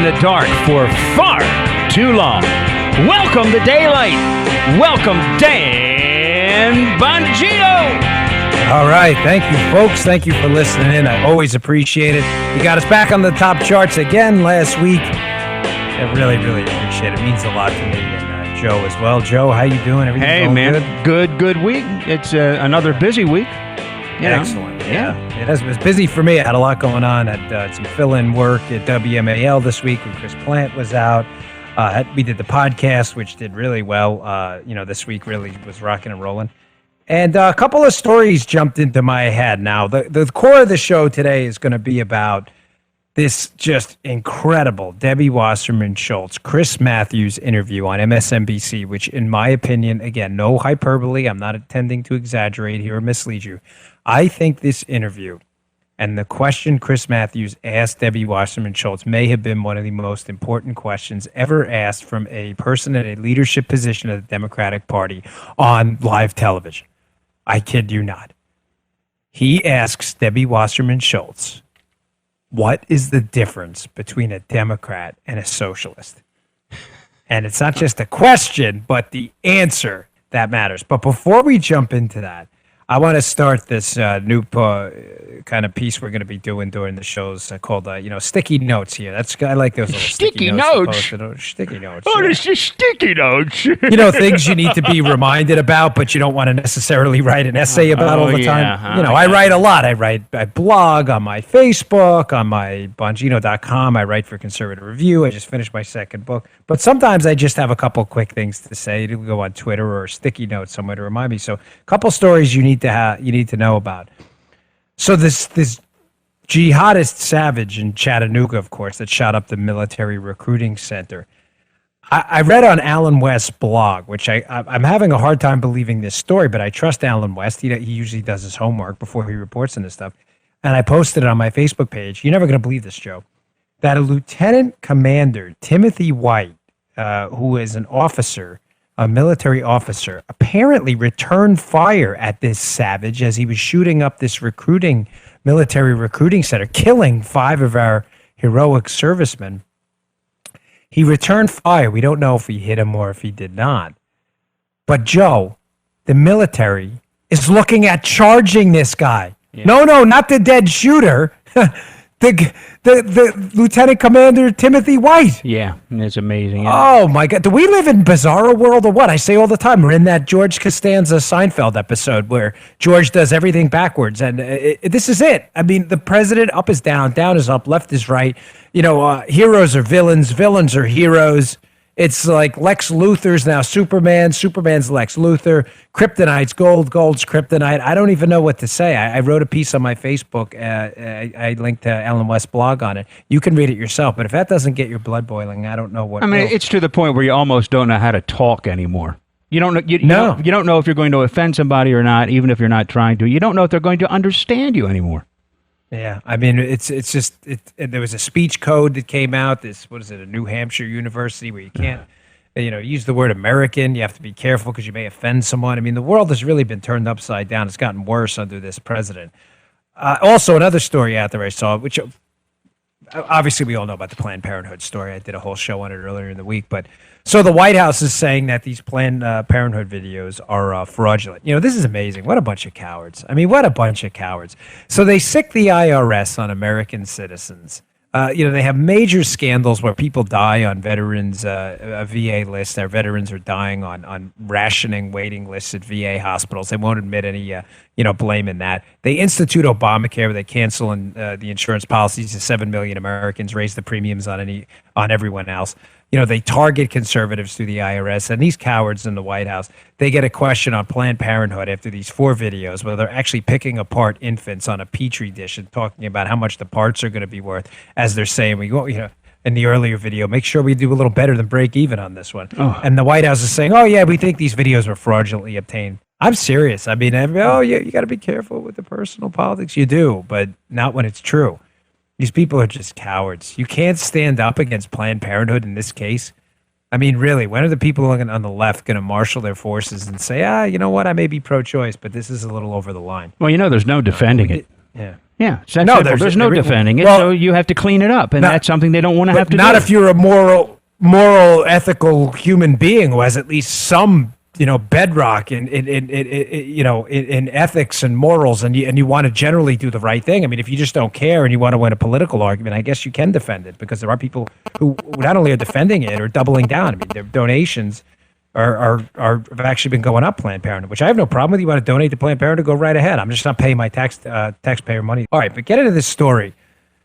in the dark for far too long. Welcome to daylight. Welcome, Dan Bongino. All right. Thank you, folks. Thank you for listening in. I always appreciate it. You got us back on the top charts again last week. I really, really appreciate it. It means a lot to me and Joe as well. Joe, how you doing? Everything going man. Good week. It's another busy week. Excellent. Yeah. It was busy for me. I had a lot going on. I had some fill-in work at WMAL this week when Chris Plant was out. We did the podcast, which did really well. This week really was rocking and rolling. And a couple of stories jumped into my head. Now, the core of the show today is going to be about this just incredible Debbie Wasserman Schultz, Chris Matthews interview on MSNBC, which in my opinion, again, no hyperbole, I'm not intending to exaggerate here or mislead you. I think this interview and the question Chris Matthews asked Debbie Wasserman Schultz may have been one of the most important questions ever asked from a person in a leadership position of the Democratic Party on live television. I kid you not. He asks Debbie Wasserman Schultz, what is the difference between a Democrat and a socialist? And it's not just a question, but the answer that matters. But before we jump into that, I want to start this new kind of piece we're going to be doing during the shows called, sticky notes here. I like those little sticky notes. Sticky notes. Oh, it's just sticky notes. Things you need to be reminded about, but you don't want to necessarily write an essay about all the time. I write a lot. I blog on my Facebook, on my Bongino.com. I write for Conservative Review. I just finished my second book. But sometimes I just have a couple quick things to say to go on Twitter or sticky notes somewhere to remind me. So a couple stories you need to know about. So this jihadist savage in Chattanooga, of course, that shot up the military recruiting center. I read on Alan West's blog, which I'm having a hard time believing this story, but I trust Alan West. He usually does his homework before he reports on this stuff. And I posted it on my Facebook page. You're never going to believe this, Joe, that a Lieutenant Commander, Timothy White, who is an officer, a military officer, apparently returned fire at this savage as he was shooting up this military recruiting center, killing 5 of our heroic servicemen. He returned fire. We don't know if he hit him or if he did not. But Joe, the military is looking at charging this guy. Yeah. No, not the dead shooter. The Lieutenant Commander Timothy White. Yeah, it's amazing. Oh, my God. Do we live in bizarro world or what? I say all the time, we're in that George Costanza Seinfeld episode where George does everything backwards. And this is it. I mean, the president, up is down, down is up, left is right. Heroes are villains, villains are heroes. It's like Lex Luthor's now Superman, Superman's Lex Luthor, Kryptonite's gold, gold's Kryptonite. I don't even know what to say. I wrote a piece on my Facebook. I linked to Alan West's blog on it. You can read it yourself, but if that doesn't get your blood boiling, I don't know what will. It's to the point where you almost don't know how to talk anymore. You don't know. You don't know if you're going to offend somebody or not, even if you're not trying to. You don't know if they're going to understand you anymore. Yeah, I mean, it's just there was a speech code that came out. A New Hampshire university where you can't, use the word American. You have to be careful because you may offend someone. I mean, the world has really been turned upside down. It's gotten worse under this president. Also, another story out there I saw, which obviously we all know about the Planned Parenthood story. I did a whole show on it earlier in the week. But so the White House is saying that these Planned Parenthood videos are fraudulent. This is amazing. What a bunch of cowards. I mean, what a bunch of cowards. So they sick the IRS on American citizens. They have major scandals where people die on veterans' VA lists. Their veterans are dying on rationing waiting lists at VA hospitals. They won't admit any, blame in that. They institute Obamacare, where they cancel the insurance policies to 7 million Americans, raise the premiums on everyone else. They target conservatives through the IRS, and these cowards in the White House, they get a question on Planned Parenthood after these 4 videos where they're actually picking apart infants on a petri dish and talking about how much the parts are going to be worth, as they're saying, in the earlier video, make sure we do a little better than break even on this one. Oh. And the White House is saying, oh, yeah, we think these videos were fraudulently obtained. I'm serious. I mean, you got to be careful with the personal politics. You do, but not when it's true. These people are just cowards. You can't stand up against Planned Parenthood in this case. I mean, really, when are the people on the left going to marshal their forces and say, you know what, I may be pro-choice, but this is a little over the line? Well, there's no defending it. Yeah. Yeah, it's that No, simple. There's no defending it, well, so you have to clean it up, and that's something they don't want to have to not do. if you're a moral, ethical human being who has at least some, bedrock in ethics and morals, and you want to generally do the right thing. I mean, if you just don't care and you want to win a political argument, I guess you can defend it, because there are people who not only are defending it or doubling down. I mean, their donations have actually been going up, Planned Parenthood, which I have no problem with. You want to donate to Planned Parenthood, go right ahead. I'm just not paying my taxpayer money. All right, but get into this story.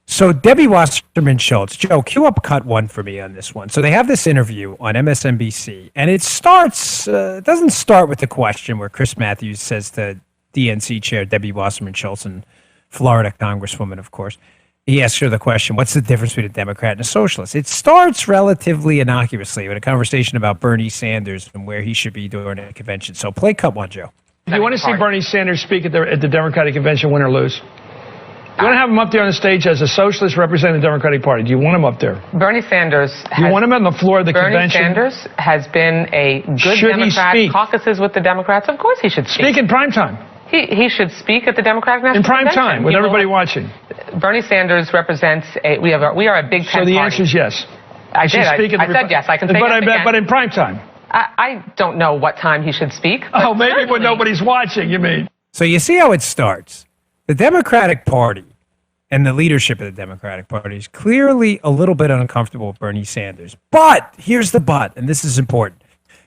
So Debbie Wasserman Schultz, Joe, cue up cut one for me on this one. So they have this interview on MSNBC, and it doesn't start with the question where Chris Matthews says to DNC chair Debbie Wasserman Schultz, and Florida Congresswoman, of course. He asks her the question, what's the difference between a Democrat and a socialist? It starts relatively innocuously with a conversation about Bernie Sanders and where he should be during a convention. So play cut one, Joe. Do you want to see Bernie Sanders speak at the Democratic convention, win or lose? You want to have him up there on the stage as a socialist representing the Democratic Party? Do you want him up there? Bernie Sanders. You want him on the floor of the convention? Bernie Sanders has been a good Democrat. Caucuses with the Democrats. Of course he should speak. Speak in prime time. He should speak at the Democratic National Convention. In prime time, with everybody watching. Bernie Sanders represents we are a big tent So the party. answer is yes. I did. I said yes. I can say yes again. But in prime time. I don't know what time he should speak. Oh, maybe when nobody's watching, you mean. So you see how it starts. The Democratic Party and the leadership of the Democratic Party is clearly a little bit uncomfortable with Bernie Sanders. But here's the but, and this is important.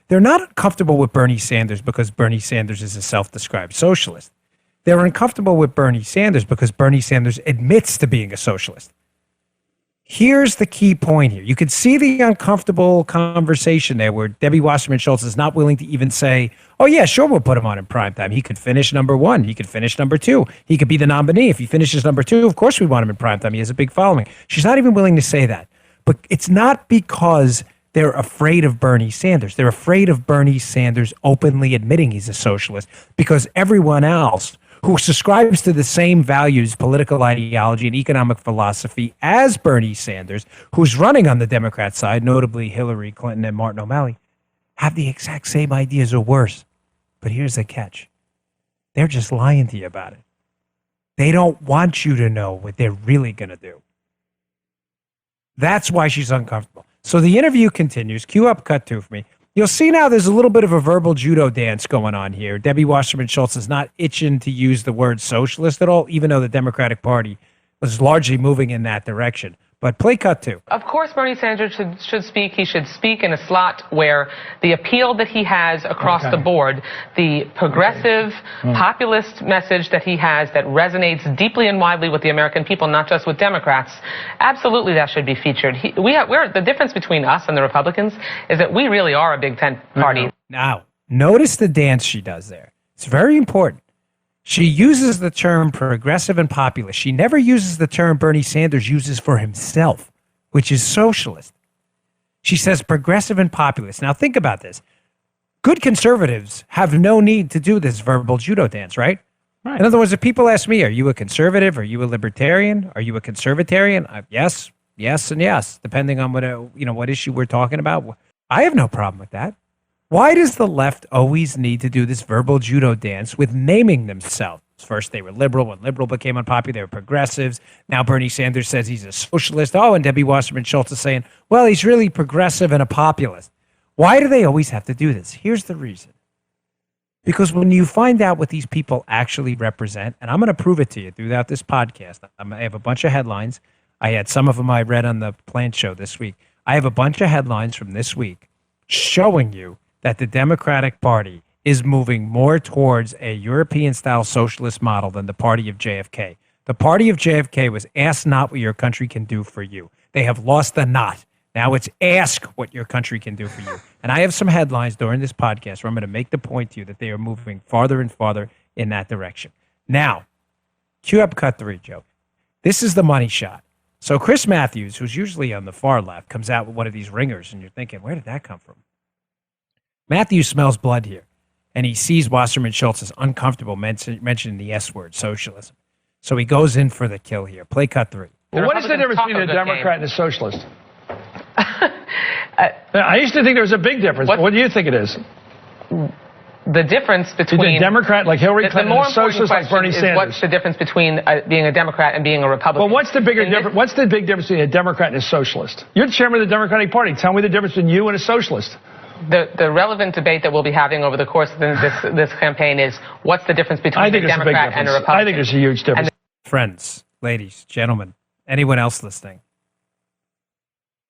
They're not uncomfortable with Bernie Sanders because Bernie Sanders is a self-described socialist. They're uncomfortable with Bernie Sanders because Bernie Sanders admits to being a socialist. Here's the key point here. You can see the uncomfortable conversation there where Debbie Wasserman Schultz is not willing to even say, oh, yeah, sure, we'll put him on in primetime. He could finish number one. He could finish number two. He could be the nominee. If he finishes number two, of course we want him in primetime. He has a big following. She's not even willing to say that. But it's not because they're afraid of Bernie Sanders. They're afraid of Bernie Sanders openly admitting he's a socialist, because everyone else who subscribes to the same values, political ideology, and economic philosophy as Bernie Sanders, who's running on the Democrat side, notably Hillary Clinton and Martin O'Malley, have the exact same ideas or worse. But here's the catch. They're just lying to you about it. They don't want you to know what they're really going to do. That's why she's uncomfortable. So the interview continues. Cue up cut two for me. You'll see now there's a little bit of a verbal judo dance going on here. Debbie Wasserman Schultz is not itching to use the word socialist at all, even though the Democratic Party was largely moving in that direction. But play cut two. Of course, Bernie Sanders should speak. He should speak in a slot where the appeal that he has across the board, the progressive, populist message that he has that resonates deeply and widely with the American people, not just with Democrats, absolutely that should be featured. The difference between us and the Republicans is that we really are a big tent party. Now, notice the dance she does there. It's very important. She uses the term progressive and populist. She never uses the term Bernie Sanders uses for himself, which is socialist. She says progressive and populist. Now think about this. Good conservatives have no need to do this verbal judo dance, right? Right. In other words, if people ask me, are you a conservative? Are you a libertarian? Are you a conservatarian? Yes, and yes, depending on what issue we're talking about. I have no problem with that. Why does the left always need to do this verbal judo dance with naming themselves? First, they were liberal. When liberal became unpopular, they were progressives. Now Bernie Sanders says he's a socialist. Oh, and Debbie Wasserman Schultz is saying, well, he's really progressive and a populist. Why do they always have to do this? Here's the reason. Because when you find out what these people actually represent, and I'm going to prove it to you throughout this podcast. I have a bunch of headlines. I had some of them I read on the Plant Show this week. I have a bunch of headlines from this week showing you that the Democratic Party is moving more towards a European-style socialist model than the party of JFK. The party of JFK was ask not what your country can do for you. They have lost the not. Now it's ask what your country can do for you. And I have some headlines during this podcast where I'm going to make the point to you that they are moving farther and farther in that direction. Now, cue up cut three, Joe. This is the money shot. So Chris Matthews, who's usually on the far left, comes out with one of these ringers, and you're thinking, where did that come from? Matthews smells blood here, and he sees Wasserman Schultz as uncomfortable mentioning the S word, socialism. So he goes in for the kill here. Play cut three. Well, what is the difference between a Democrat and a socialist? I used to think there was a big difference. What do you think it is? the difference between Democrat like Hillary the Clinton, more and a socialist like important Bernie question is Sanders. what's the difference between being a Democrat and being a Republican? Well, what's the bigger difference? What's the big difference between a Democrat and a socialist? You're the chairman of the Democratic Party. Tell me the difference between you and a socialist. The relevant debate that we'll be having over the course of this campaign is what's the difference between a Democrat and a Republican? I think there's a huge difference. Friends, ladies, gentlemen, anyone else listening,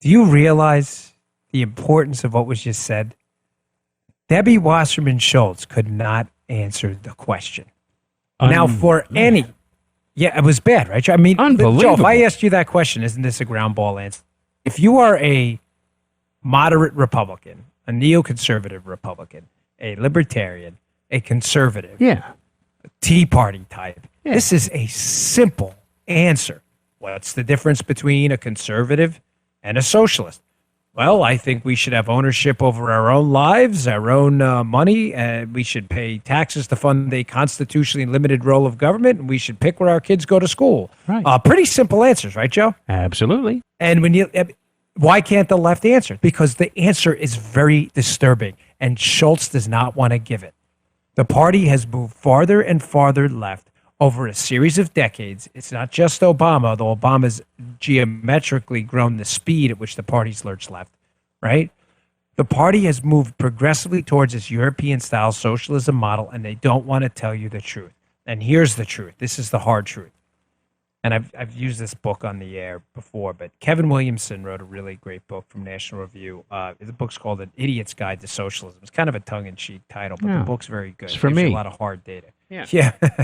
do you realize the importance of what was just said? Debbie Wasserman Schultz could not answer the question. Now, for any, it was bad, right? I mean, unbelievable. Joe, if I asked you that question, isn't this a ground ball answer? If you are a moderate Republican, a neoconservative Republican, a libertarian, a conservative, Yeah. a Tea Party type, Yeah. this is a simple answer. What's the difference between a conservative and a socialist? Well, I think we should have ownership over our own lives, our own money, and we should pay taxes to fund a constitutionally limited role of government, and we should pick where our kids go to school. Right. Pretty simple answers, right, Joe? Absolutely. And why can't the left answer? Because the answer is very disturbing, and Schultz does not want to give it. The party has moved farther and farther left over a series of decades. It's not just Obama, though Obama's geometrically grown the speed at which the party's lurched left, right? The party has moved progressively towards this European-style socialism model, and they don't want to tell you the truth. And here's the truth. This is the hard truth. And I've used this book on the air before, but Kevin Williamson wrote a really great book from National Review. The book's called An Idiot's Guide to Socialism. It's kind of a tongue-in-cheek title, but the book's very good. It's for It gives you me. a lot of hard data. Yeah.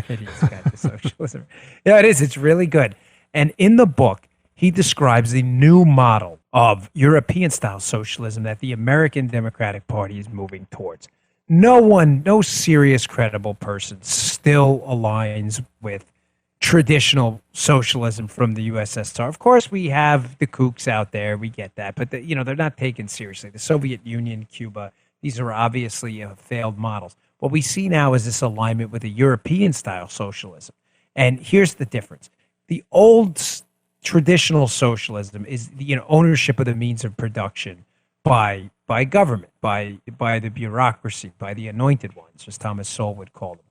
Idiot's Guide to Socialism. Yeah, it is. It's really good. And in the book, he describes the new model of European-style socialism that the American Democratic Party is moving towards. No serious, credible person still aligns with traditional socialism from the USSR. Of course, we have the kooks out there. We get that. But, they're not taken seriously. The Soviet Union, Cuba, these are obviously failed models. What we see now is this alignment with a European-style socialism. And here's the difference. The old traditional socialism is ownership of the means of production by government, by the bureaucracy, by the anointed ones, as Thomas Sowell would call them.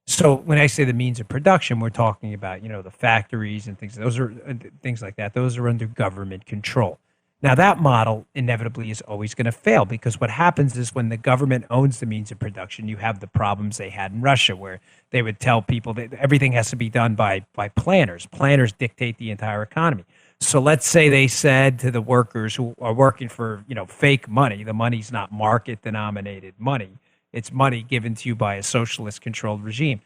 So when I say the means of production, we're talking about, the factories and things. Those are things like that. Those are under government control. Now, that model inevitably is always going to fail because what happens is when the government owns the means of production, you have the problems they had in Russia where they would tell people that everything has to be done by planners. Planners dictate the entire economy. So let's say they said to the workers who are working for, fake money, the money's not market-denominated money. It's money given to you by a socialist-controlled regime.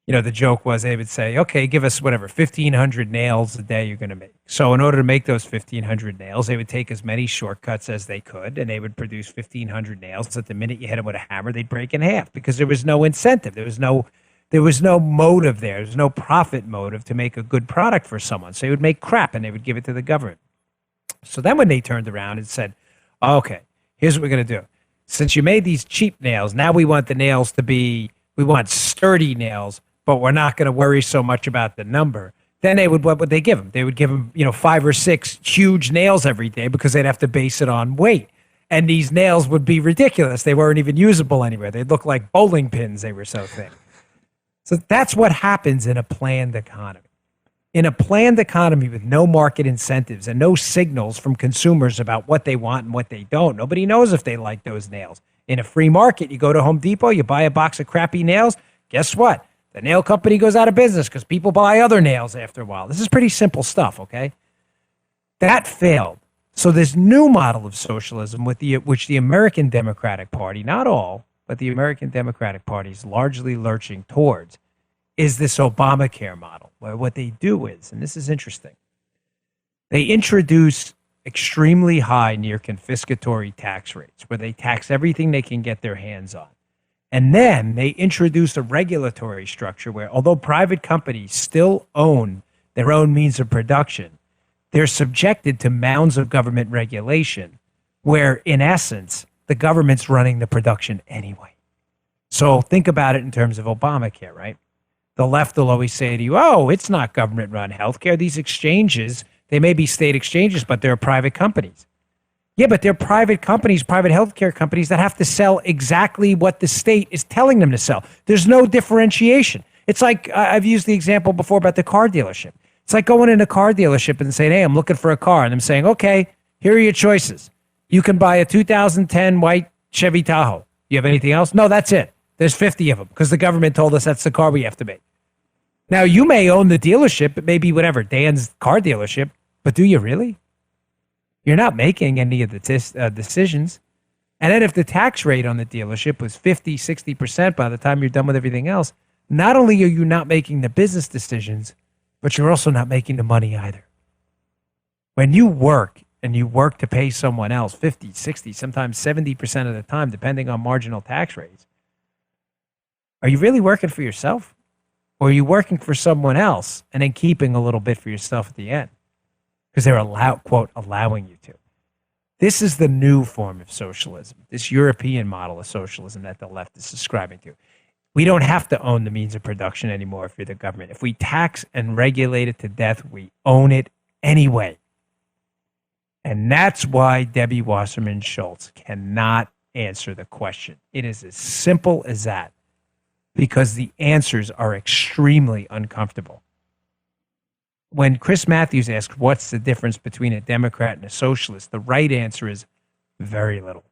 The joke was they would say, okay, give us whatever, 1,500 nails a day you're going to make. So in order to make those 1,500 nails, they would take as many shortcuts as they could, and they would produce 1,500 nails. At the minute you hit them with a hammer, they'd break in half because there was no incentive. There was no motive there. There was no profit motive to make a good product for someone. So they would make crap, and they would give it to the government. So then when they turned around and said, okay, here's what we're going to do. Since you made these cheap nails, now we want the nails to be, we want sturdy nails, but we're not going to worry so much about the number. Then what would they give them? They would give them, 5 or 6 huge nails every day because they'd have to base it on weight. And these nails would be ridiculous. They weren't even usable anywhere. They'd look like bowling pins. They were so thin. So that's what happens in a planned economy. In a planned economy with no market incentives and no signals from consumers about what they want and what they don't, nobody knows if they like those nails. In a free market, you go to Home Depot, you buy a box of crappy nails. Guess what? The nail company goes out of business because people buy other nails after a while. This is pretty simple stuff, okay? That failed. So this new model of socialism, which the American Democratic Party, not all, but the American Democratic Party is largely lurching towards, is this Obamacare model, where what they do is, and this is interesting, they introduce extremely high near confiscatory tax rates, where they tax everything they can get their hands on. And then they introduce a regulatory structure where, although private companies still own their own means of production, they're subjected to mounds of government regulation where, in essence, the government's running the production anyway. So think about it in terms of Obamacare, right? The left will always say to you, oh, it's not government-run healthcare. These exchanges, they may be state exchanges, but they're private companies. Yeah, but they're private companies, private healthcare companies that have to sell exactly what the state is telling them to sell. There's no differentiation. It's like I've used the example before about the car dealership. It's like going in a car dealership and saying, hey, I'm looking for a car. And I'm saying, okay, here are your choices. You can buy a 2010 white Chevy Tahoe. You have anything else? No, that's it. There's 50 of them because the government told us that's the car we have to make. Now, you may own the dealership. It may be whatever, Dan's car dealership. But do you really? You're not making any of the decisions. And then if the tax rate on the dealership was 50, 60% by the time you're done with everything else, not only are you not making the business decisions, but you're also not making the money either. When you work and you work to pay someone else 50, 60, sometimes 70% of the time, depending on marginal tax rates, are you really working for yourself? Or are you working for someone else and then keeping a little bit for yourself at the end? Because they're allowing you to. This is the new form of socialism, this European model of socialism that the left is subscribing to. We don't have to own the means of production anymore if you're the government. If we tax and regulate it to death, we own it anyway. And that's why Debbie Wasserman Schultz cannot answer the question. It is as simple as that, because the answers are extremely uncomfortable. When Chris Matthews asked, what's the difference between a Democrat and a socialist? The right answer is very little.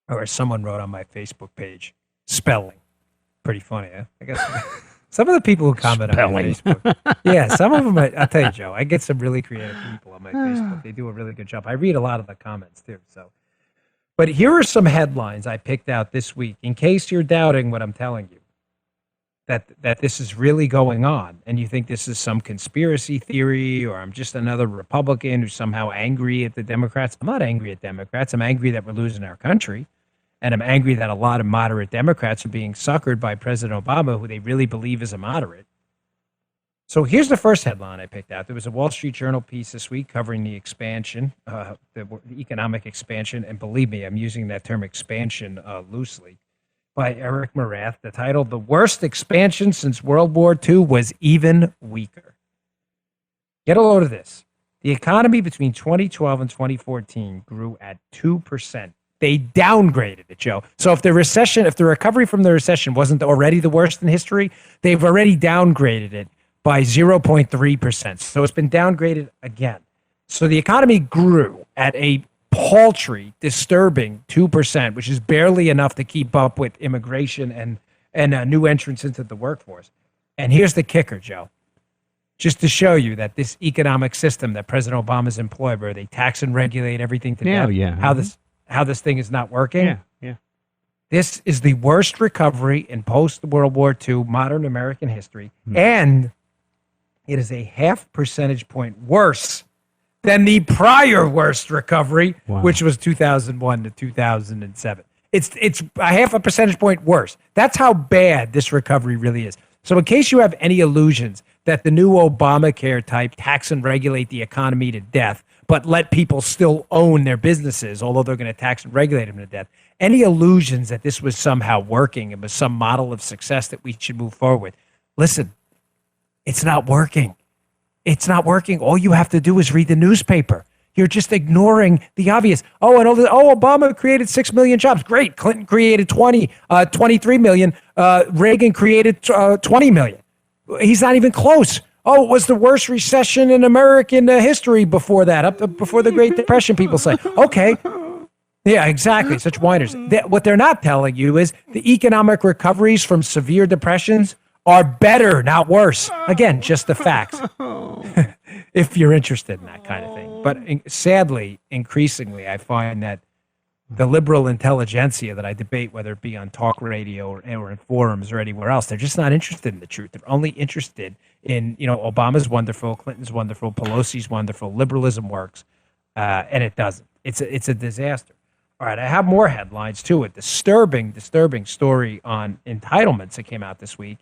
Or as someone wrote on my Facebook page, spelling. Pretty funny, huh? I guess some of the people who comment on my Facebook. Yeah, some of them, I'll tell you, Joe, I get some really creative people on my Facebook. They do a really good job. I read a lot of the comments too. But here are some headlines I picked out this week in case you're doubting what I'm telling you. That this is really going on, and you think this is some conspiracy theory, or I'm just another Republican who's somehow angry at the Democrats. I'm not angry at Democrats. I'm angry that we're losing our country, and I'm angry that a lot of moderate Democrats are being suckered by President Obama, who they really believe is a moderate. So here's the first headline I picked out. There was a Wall Street Journal piece this week covering the expansion, the economic expansion, and believe me, I'm using that term expansion loosely, by Eric Morath. The title, The Worst Expansion Since World War II Was Even Weaker. Get a load of this. The economy between 2012 and 2014 grew at 2%. They downgraded it, Joe. So if the recovery from the recession wasn't already the worst in history, they've already downgraded it by 0.3%. So it's been downgraded again. So the economy grew at a paltry, disturbing 2%, which is barely enough to keep up with immigration and new entrants into the workforce. And here's the kicker, Joe. Just to show you that this economic system that President Obama's employed, where they tax and regulate everything to death, how this thing is not working. Yeah. This is the worst recovery in post-World War II modern American history, and it is a 0.5 percentage point worse than the prior worst recovery, which was 2001 to 2007. It's a 0.5 percentage point worse. That's how bad this recovery really is. So in case you have any illusions that the new Obamacare type tax and regulate the economy to death, but let people still own their businesses, although they're going to tax and regulate them to death, any illusions that this was somehow working and was some model of success that we should move forward with, listen, it's not working. It's not working. All you have to do is read the newspaper. You're just ignoring the obvious. Obama created 6 million jobs. Great. Clinton created 23 million. Reagan created 20 million. He's not even close. It was the worst recession in American history before that, before the Great Depression, people say. Okay. Yeah, exactly. Such whiners. What they're not telling you is the economic recoveries from severe depressions are better, not worse. Again, just the facts. If you're interested in that kind of thing. But sadly, increasingly, I find that the liberal intelligentsia that I debate, whether it be on talk radio or in forums or anywhere else, they're just not interested in the truth. They're only interested in, Obama's wonderful, Clinton's wonderful, Pelosi's wonderful, liberalism works, and it doesn't. It's a disaster. All right, I have more headlines too. A disturbing story on entitlements that came out this week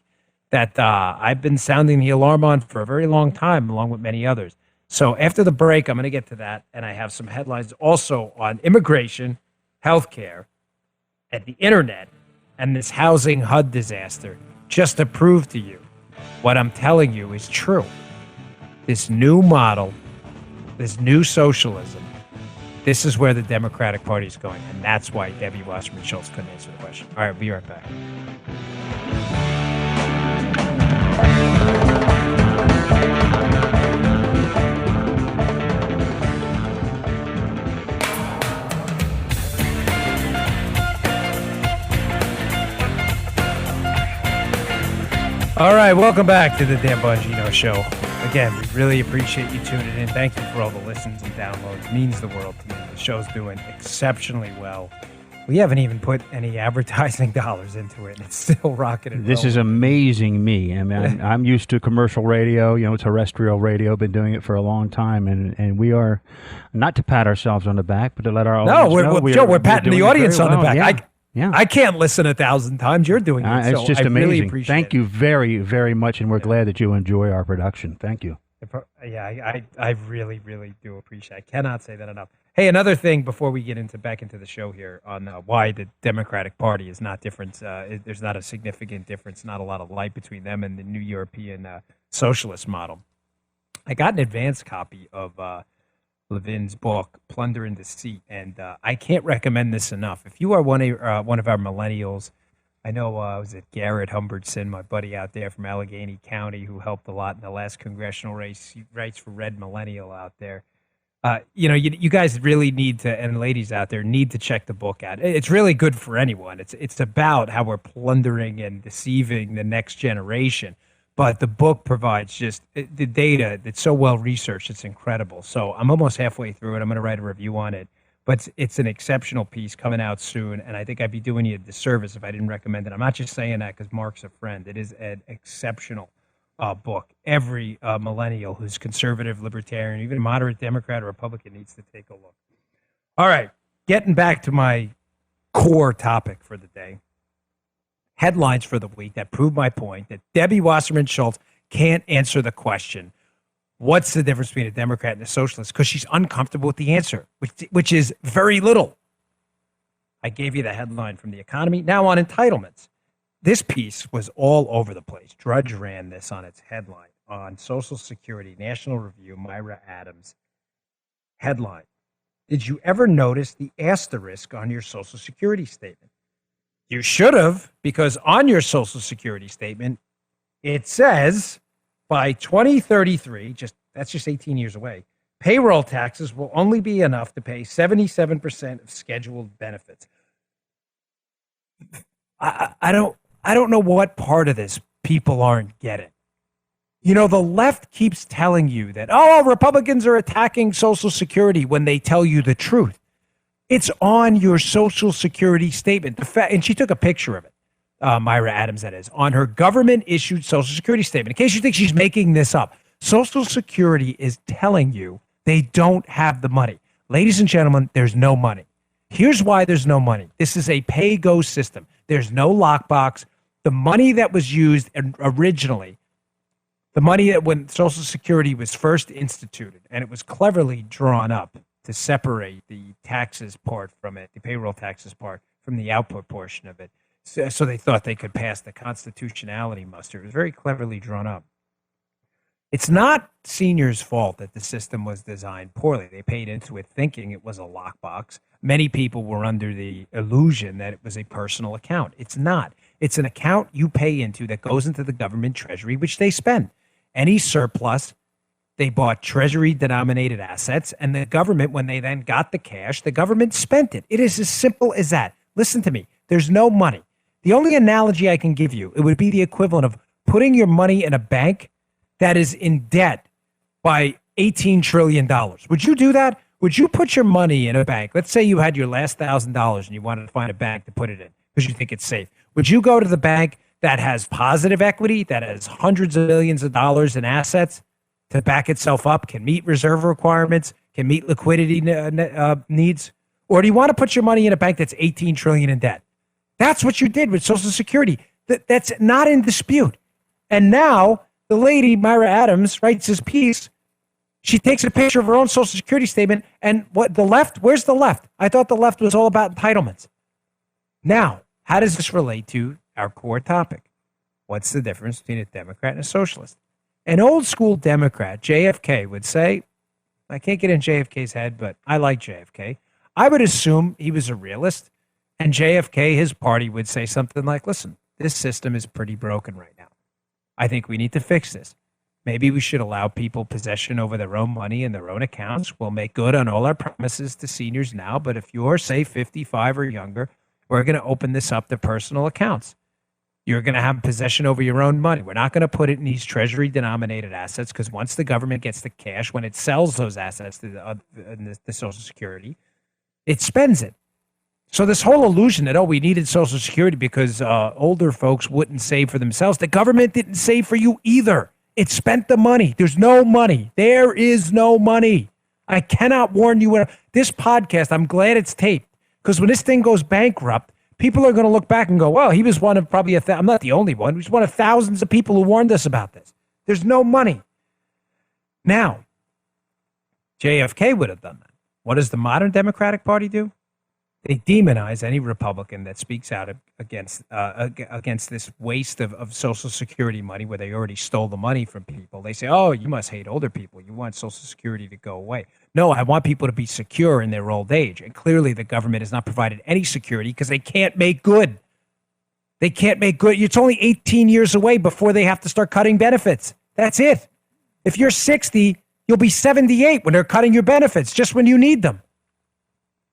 that I've been sounding the alarm on for a very long time, along with many others. So after the break, I'm going to get to that, and I have some headlines also on immigration, healthcare, and the internet, and this housing HUD disaster, just to prove to you what I'm telling you is true. This new model, this new socialism, This is where the Democratic Party is going, and that's why Debbie Wasserman Schultz couldn't answer the question. All right, we'll be right back. All right, welcome back to the Dan Bongino Show. Again, we really appreciate you tuning in. Thank you for all the listens and downloads. It means the world to me. The show's doing exceptionally well. We haven't even put any advertising dollars into it, and it's still rocking and rolling. This is amazing me. I mean, I'm used to commercial radio, terrestrial radio. Been doing it for a long time, and we are, not to pat ourselves on the back, but to let our audience know. Joe, we're patting the audience on the back. Yeah. I can't listen 1,000 times. You're doing it. It's just amazing. Really appreciate Thank you very, very much, and we're glad that you enjoy our production. Thank you. Yeah, I really, really do appreciate it. I cannot say that enough. Hey, another thing before we get back into the show here on why the Democratic Party is not different. There's not a significant difference, not a lot of light between them and the new European socialist model. I got an advance copy of Levin's book, Plunder and Deceit, and I can't recommend this enough. If you are one of our millennials, I know was it Garrett Humbertson, my buddy out there from Allegheny County, who helped a lot in the last congressional race. He writes for Red Millennial out there. You guys really need to, and ladies out there need to check the book out. It's really good for anyone. It's about how we're plundering and deceiving the next generation. But the book provides just the data that's so well researched. It's incredible. So I'm almost halfway through it. I'm going to write a review on it. But it's an exceptional piece coming out soon. And I think I'd be doing you a disservice if I didn't recommend it. I'm not just saying that because Mark's a friend. It is an exceptional book. Every millennial who's conservative, libertarian, even moderate Democrat or Republican needs to take a look. All right. Getting back to my core topic for the day. Headlines for the week that prove my point that Debbie Wasserman Schultz can't answer the question, what's the difference between a Democrat and a socialist? Because she's uncomfortable with the answer, which is very little. I gave you the headline from The Economy. Now on entitlements. This piece was all over the place. Drudge ran this on its headline on Social Security, National Review, Myra Adams. Headline, did you ever notice the asterisk on your Social Security statement? You should have, because on your Social Security statement, it says by 2033, that's just 18 years away, payroll taxes will only be enough to pay 77% of scheduled benefits. I don't know what part of this people aren't getting. The left keeps telling you that, Republicans are attacking Social Security when they tell you the truth. It's on your Social Security statement. And she took a picture of it, Myra Adams, that is, on her government-issued Social Security statement. In case you think she's making this up, Social Security is telling you they don't have the money. Ladies and gentlemen, there's no money. Here's why there's no money. This is a pay-go system. There's no lockbox. The money that was used originally, the money that when Social Security was first instituted, and it was cleverly drawn up to separate the taxes part from it, the payroll taxes part from the output portion of it. So they thought they could pass the constitutionality muster. It was very cleverly drawn up. It's not seniors' fault that the system was designed poorly. They paid into it thinking it was a lockbox. Many people were under the illusion that it was a personal account. It's not. It's an account you pay into that goes into the government treasury, which they spend. Any surplus, they bought treasury-denominated assets, and the government, when they then got the cash, the government spent it. It is as simple as that. Listen to me. There's no money. The only analogy I can give you, it would be the equivalent of putting your money in a bank that is in debt by $18 trillion. Would you do that? Would you put your money in a bank? Let's say you had your last $1,000 and you wanted to find a bank to put it in because you think it's safe. Would you go to the bank that has positive equity, that has hundreds of millions of dollars in assets, to back itself up, can meet reserve requirements, can meet liquidity needs? Or do you want to put your money in a bank that's $18 trillion in debt? That's what you did with Social Security. That's not in dispute. And now the lady, Myra Adams, writes this piece. She takes a picture of her own Social Security statement. And what the left? Where's the left? I thought the left was all about entitlements. Now, how does this relate to our core topic? What's the difference between a Democrat and a socialist? An old school Democrat, JFK, would say, I can't get in JFK's head, but I like JFK. I would assume he was a realist, and JFK, his party, would say something like, listen, this system is pretty broken right now. I think we need to fix this. Maybe we should allow people possession over their own money and their own accounts. We'll make good on all our promises to seniors now, but if you're, say, 55 or younger, we're going to open this up to personal accounts. You're going to have possession over your own money. We're not going to put it in these treasury-denominated assets because once the government gets the cash, when it sells those assets to the Social Security, it spends it. So this whole illusion that, we needed Social Security because older folks wouldn't save for themselves. The government didn't save for you either. It spent the money. There's no money. There is no money. I cannot warn you. This podcast, I'm glad it's taped because when this thing goes bankrupt, people are going to look back and go, well, he was one of probably I'm not the only one. He was one of thousands of people who warned us about this. There's no money. Now, JFK would have done that. What does the modern Democratic Party do? They demonize any Republican that speaks out against this waste of Social Security money where they already stole the money from people. They say, oh, you must hate older people. You want Social Security to go away. No, I want people to be secure in their old age. And clearly the government has not provided any security because they can't make good. They can't make good. It's only 18 years away before they have to start cutting benefits. That's it. If you're 60, you'll be 78 when they're cutting your benefits, just when you need them.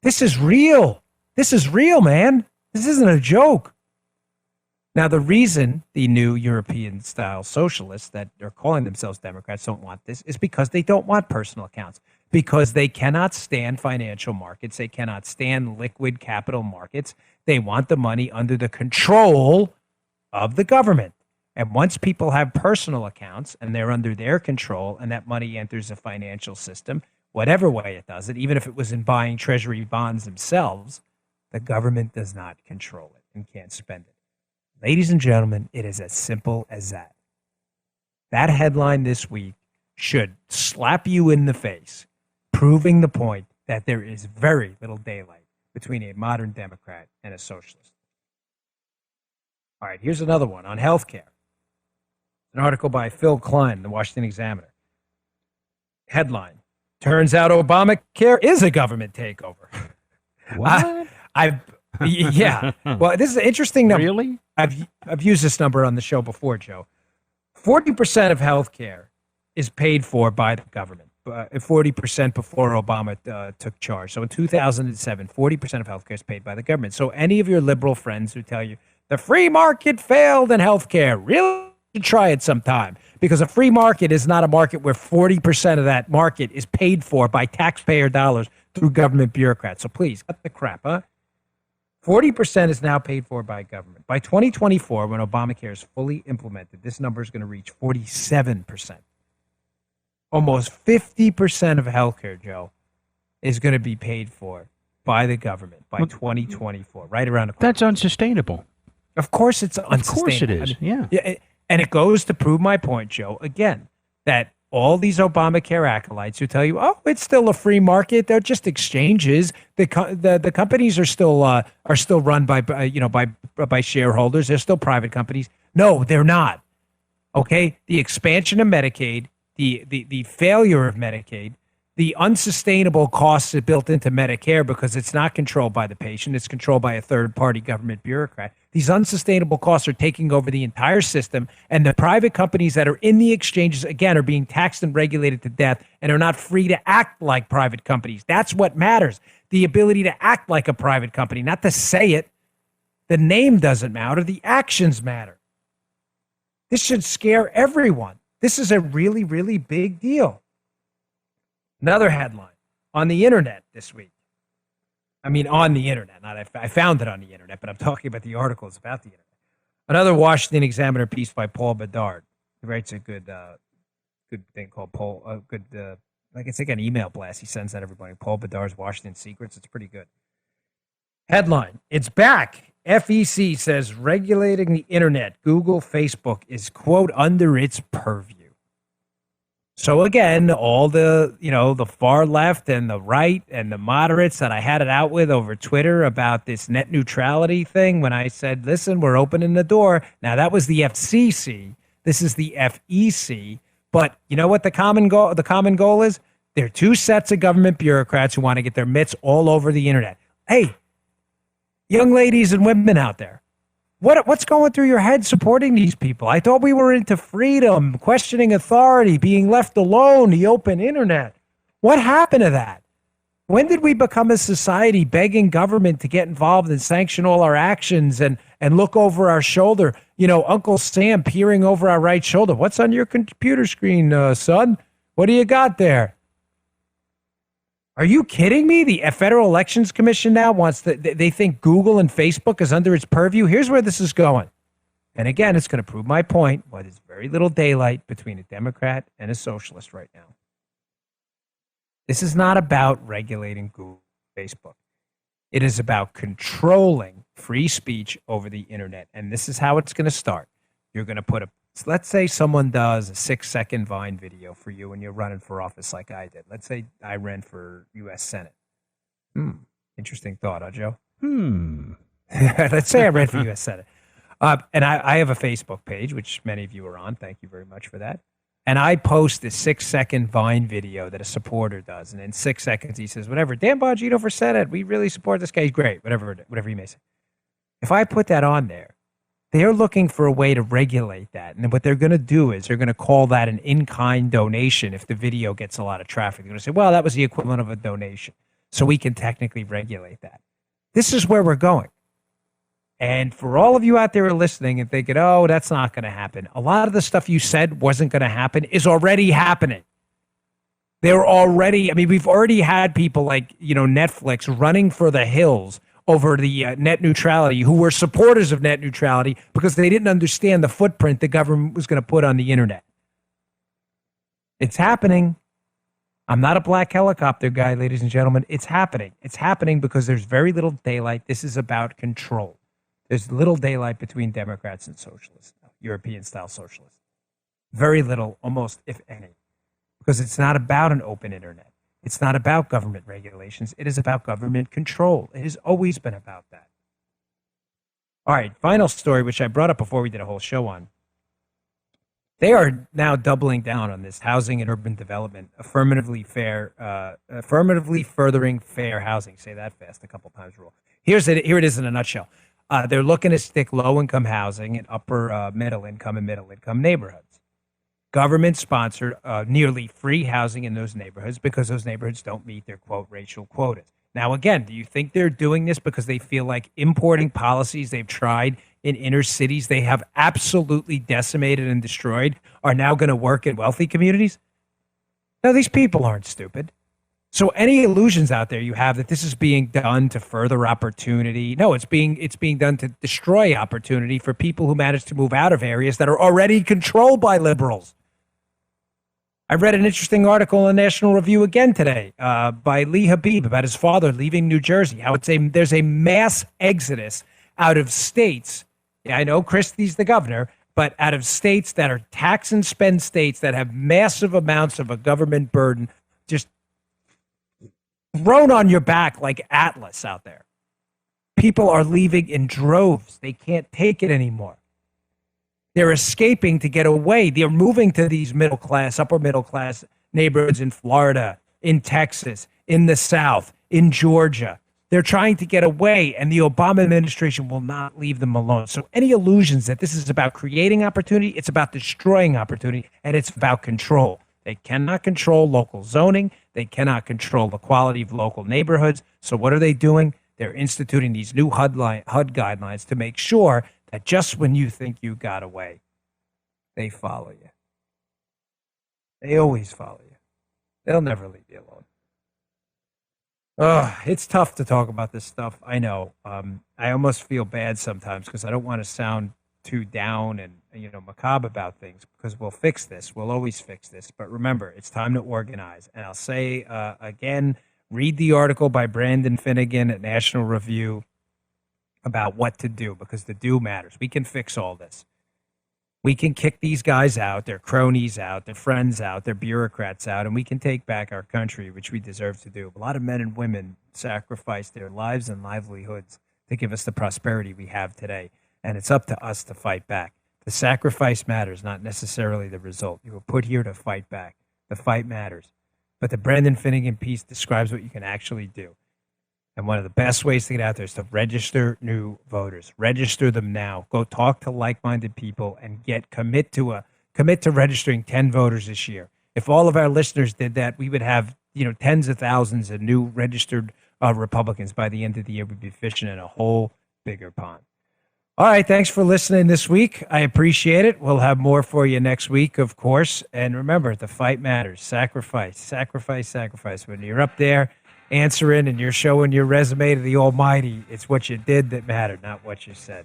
This is real. This is real, man. This isn't a joke. Now, the reason the new European-style socialists that are calling themselves Democrats don't want this is because they don't want personal accounts, because they cannot stand financial markets. They cannot stand liquid capital markets. They want the money under the control of the government. And once people have personal accounts and they're under their control and that money enters the financial system, whatever way it does it, even if it was in buying treasury bonds themselves, the government does not control it and can't spend it. Ladies and gentlemen, it is as simple as that. That headline this week should slap you in the face, proving the point that there is very little daylight between a modern Democrat and a socialist. All right, here's another one on healthcare. An article by Phil Klein, the Washington Examiner. Headline: turns out Obamacare is a government takeover. What? Yeah. Well, this is an interesting number. Really? I've used this number on the show before, Joe. 40% of healthcare is paid for by the government. 40% before Obama took charge. So in 2007, 40% of healthcare is paid by the government. So any of your liberal friends who tell you the free market failed in healthcare, really try it sometime, because a free market is not a market where 40% of that market is paid for by taxpayer dollars through government bureaucrats. So please, cut the crap, huh? 40% is now paid for by government. By 2024, when Obamacare is fully implemented, this number is going to reach 47%. Almost 50% of healthcare, Joe, is going to be paid for by the government by 2024, right around the corner. That's unsustainable. Of course it's unsustainable. Of course it is, yeah. And it goes to prove my point, Joe, again, that all these Obamacare acolytes who tell you, oh, it's still a free market, they're just exchanges. The companies are still run by shareholders. They're still private companies. No, they're not. Okay, the expansion of Medicaid, the failure of Medicaid, the unsustainable costs that built into Medicare because it's not controlled by the patient, it's controlled by a third-party government bureaucrat. These unsustainable costs are taking over the entire system, and the private companies that are in the exchanges, again, are being taxed and regulated to death and are not free to act like private companies. That's what matters, the ability to act like a private company, not to say it. The name doesn't matter, the actions matter. This should scare everyone. This is a really, really big deal. Another headline on the internet this week. I mean, on the internet. Not I found it on the internet, but I'm talking about the articles about the internet. Another Washington Examiner piece by Paul Bedard. He writes a good thing called like it's like an email blast he sends out everybody. Paul Bedard's Washington Secrets. It's pretty good. Headline: it's back. FEC says regulating the internet, Google, Facebook is, quote, under its purview. So again, all the far left and the right and the moderates that I had it out with over Twitter about this net neutrality thing, when I said, listen, we're opening the door. Now that was the FCC. This is the FEC. But you know what the common goal is? They're two sets of government bureaucrats who want to get their mitts all over the internet. Hey, young ladies and women out there, what's going through your head supporting these people? I thought we were into freedom, questioning authority, being left alone, the open internet. What happened to that? When did we become a society begging government to get involved and sanction all our actions and look over our shoulder? You know, Uncle Sam peering over our right shoulder. What's on your computer screen, son? What do you got there? Are you kidding me? The Federal Elections Commission now they think Google and Facebook is under its purview. Here's where this is going. And again, it's going to prove my point. Why there's very little daylight between a Democrat and a socialist right now. This is not about regulating Google, Facebook. It is about controlling free speech over the internet. And this is how it's going to start. You're going to put let's say someone does a 6-second Vine video for you and you're running for office like I did. Let's say I ran for U.S. Senate. Interesting thought, huh, Joe? Let's say I ran for U.S. Senate. And I have a Facebook page, which many of you are on. Thank you very much for that. And I post this 6-second Vine video that a supporter does. And in 6 seconds, he says, whatever, Dan Bongino for Senate. We really support this guy. He's great. Whatever you may say. If I put that on there, they're looking for a way to regulate that. And what they're going to do is they're going to call that an in-kind donation if the video gets a lot of traffic. They're going to say, well, that was the equivalent of a donation. So we can technically regulate that. This is where we're going. And for all of you out there listening and thinking, oh, that's not going to happen. A lot of the stuff you said wasn't going to happen is already happening. We've already had people like, Netflix running for the hills over the net neutrality, who were supporters of net neutrality because they didn't understand the footprint the government was going to put on the internet. It's happening. I'm not a black helicopter guy, ladies and gentlemen. It's happening. It's happening because there's very little daylight. This is about control. There's little daylight between Democrats and socialists, European-style socialists. Very little, almost, if any, because it's not about an open internet. It's not about government regulations. It is about government control. It has always been about that. All right, final story, which I brought up before we did a whole show on. They are now doubling down on this housing and urban development, affirmatively furthering fair housing. Say that fast a couple times rule. Here it is in a nutshell. They're looking to stick low-income housing in upper middle-income and middle-income neighborhoods. Government-sponsored nearly free housing in those neighborhoods because those neighborhoods don't meet their, quote, racial quotas. Now, again, do you think they're doing this because they feel like importing policies they've tried in inner cities they have absolutely decimated and destroyed are now going to work in wealthy communities? No, these people aren't stupid. So any illusions out there you have that this is being done to further opportunity, no, it's being done to destroy opportunity for people who manage to move out of areas that are already controlled by liberals. I read an interesting article in National Review again today by Lee Habib about his father leaving New Jersey, how there's a mass exodus out of states. Yeah, I know Christie's the governor, but out of states that are tax and spend states that have massive amounts of a government burden just thrown on your back like Atlas out there. People are leaving in droves. They can't take it anymore. They're escaping to get away. They're moving to these upper middle class neighborhoods in Florida, in Texas, in the South, in Georgia. They're trying to get away, and the Obama administration will not leave them alone. So any illusions that this is about creating opportunity, it's about destroying opportunity, and it's about control. They cannot control local zoning. They cannot control the quality of local neighborhoods. So what are they doing? They're instituting these new HUD guidelines to make sure that just when you think you got away, they follow you. They always follow you. They'll never leave you alone. It's tough to talk about this stuff. I know. I almost feel bad sometimes because I don't want to sound too down and macabre about things, because we'll fix this. We'll always fix this. But remember, it's time to organize. And I'll say again, read the article by Brandon Finnegan at National Review about what to do, because the do matters. We can fix all this. We can kick these guys out, their cronies out, their friends out, their bureaucrats out, and we can take back our country, which we deserve to do. A lot of men and women sacrificed their lives and livelihoods to give us the prosperity we have today. And it's up to us to fight back. The sacrifice matters, not necessarily the result. You were put here to fight back. The fight matters. But the Brendan Finnegan piece describes what you can actually do. And one of the best ways to get out there is to register new voters. Register them now. Go talk to like-minded people and commit to registering 10 voters this year. If all of our listeners did that, we would have tens of thousands of new registered Republicans by the end of the year. We'd be fishing in a whole bigger pond. All right, thanks for listening this week. I appreciate it. We'll have more for you next week, of course. And remember, the fight matters. Sacrifice, sacrifice, sacrifice. When you're up there answering and you're showing your resume to the Almighty, it's what you did that mattered, not what you said.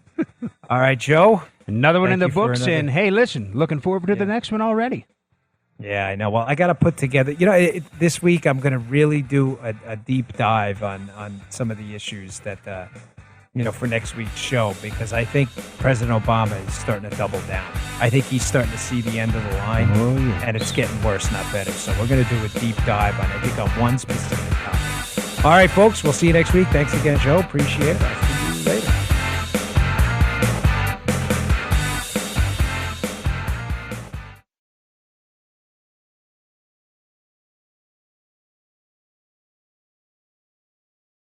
All right, Joe. Another one in the books. And hey, listen, looking forward to the next one already. Yeah, I know. Well, I got to put together, this week I'm going to really do a deep dive on some of the issues that, for next week's show, because I think President Obama is starting to double down. I think he's starting to see the end of the line, and it's getting worse, not better. So we're going to do a deep dive on one specific topic. All right, folks, we'll see you next week. Thanks again, Joe. Appreciate it. I'll see you later.